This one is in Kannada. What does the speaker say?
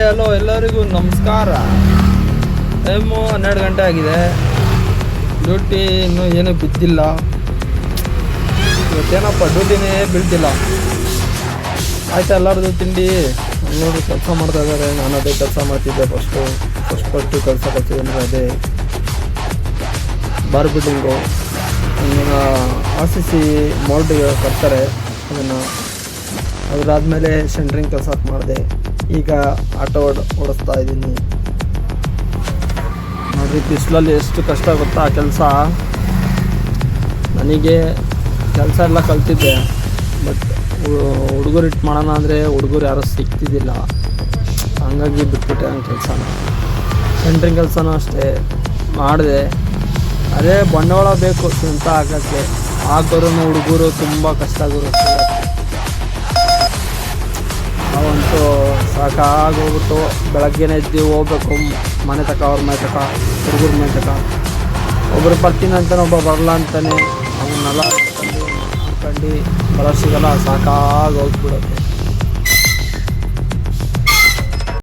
ಹಲೋ, ಎಲ್ಲರಿಗೂ ನಮಸ್ಕಾರ. ಟೈಮು 12 ಗಂಟೆ ಆಗಿದೆ. ಡ್ಯೂಟಿ ಇನ್ನೂ ಏನೂ ಬಿದ್ದಿಲ್ಲ. ಇವತ್ತೇನಪ್ಪ ಡ್ಯೂಟಿನೇ ಬೀಳ್ತಿಲ್ಲ. ಆಯ್ತಾ ಎಲ್ಲರದು ತಿಂಡಿ? ಎಲ್ಲರೂ ಕೆಲಸ ಮಾಡ್ತಾ ಇದ್ದಾರೆ. ನಾನು ಅದೇ ಕೆಲಸ ಮಾಡ್ತಿದ್ದೆ. ಫಸ್ಟು ಕೆಲಸ ಕೊಡ್ತಿದ್ದೆ ಅಂದರೆ ಅದೇ ಬಾರ್ ಬಿಲ್ಡಿಂಗು. RCC ಮೋಲ್ಡಿಗೆ ಕಟ್ತಾರೆ. ಅದಾದಮೇಲೆ ಸೆಂಟ್ರಿಂಗ್ ಕೆಲಸ ಮಾಡಿದೆ. ಈಗ ಆಟೋ ಓಡಿಸ್ತಾ ಇದ್ದೀನಿ ನೋಡ್ರಿ. ಬಿಸಿಲಲ್ಲಿ ಎಷ್ಟು ಕಷ್ಟ ಗೊತ್ತಾ ಕೆಲಸ. ನನಗೆ ಕೆಲಸ ಎಲ್ಲ ಕಲ್ತಿದ್ದೆ, ಬಟ್ ಹುಡುಗರು ಇಟ್ಟು ಮಾಡೋಣ ಅಂದರೆ ಹುಡುಗರು ಯಾರೂ ಸಿಗ್ತಿದ್ದಿಲ್ಲ. ಹಂಗಾಗಿ ಬಿಟ್ಬಿಟ್ಟೆ ನನ್ನ ಕೆಲಸನ. ಸೆಂಟ್ರಿಂಗ್ ಕೆಲಸನೂ ಅಷ್ಟೇ ಮಾಡಿದೆ. ಅದೇ ಬಂಡವಾಳ ಬೇಕು ಸ್ವಂತ ಹಾಕೋಕ್ಕೆ. ಹಾಕೋರು ಹುಡುಗರು ತುಂಬ ಕಷ್ಟ ಆಗೋರು. ನಾವಂತೂ ಸಾಕಾಗೋಗ್ಬಿಟ್ಟು ಬೆಳಗ್ಗೆನೇ ಎದ್ದು ಹೋಗ್ಬೇಕು ಮನೆ ತಕ, ಅವ್ರ ಮನೆ ತಕ, ಹುಡುಗರ ಮನೆ ತಕ. ಒಬ್ಬರು ಬರ್ತೀನಿ ಅಂತಾನೆ, ಒಬ್ಬ ಬರಲ್ಲ ಅಂತಾನೆ. ಅವನ್ನೆಲ್ಲ ಹಾಕೊಂಡು ಬರೋ ಸಿಗಲ್ಲ. ಸಾಕಾಗೋಗ್ಬಿಡುತ್ತೆ.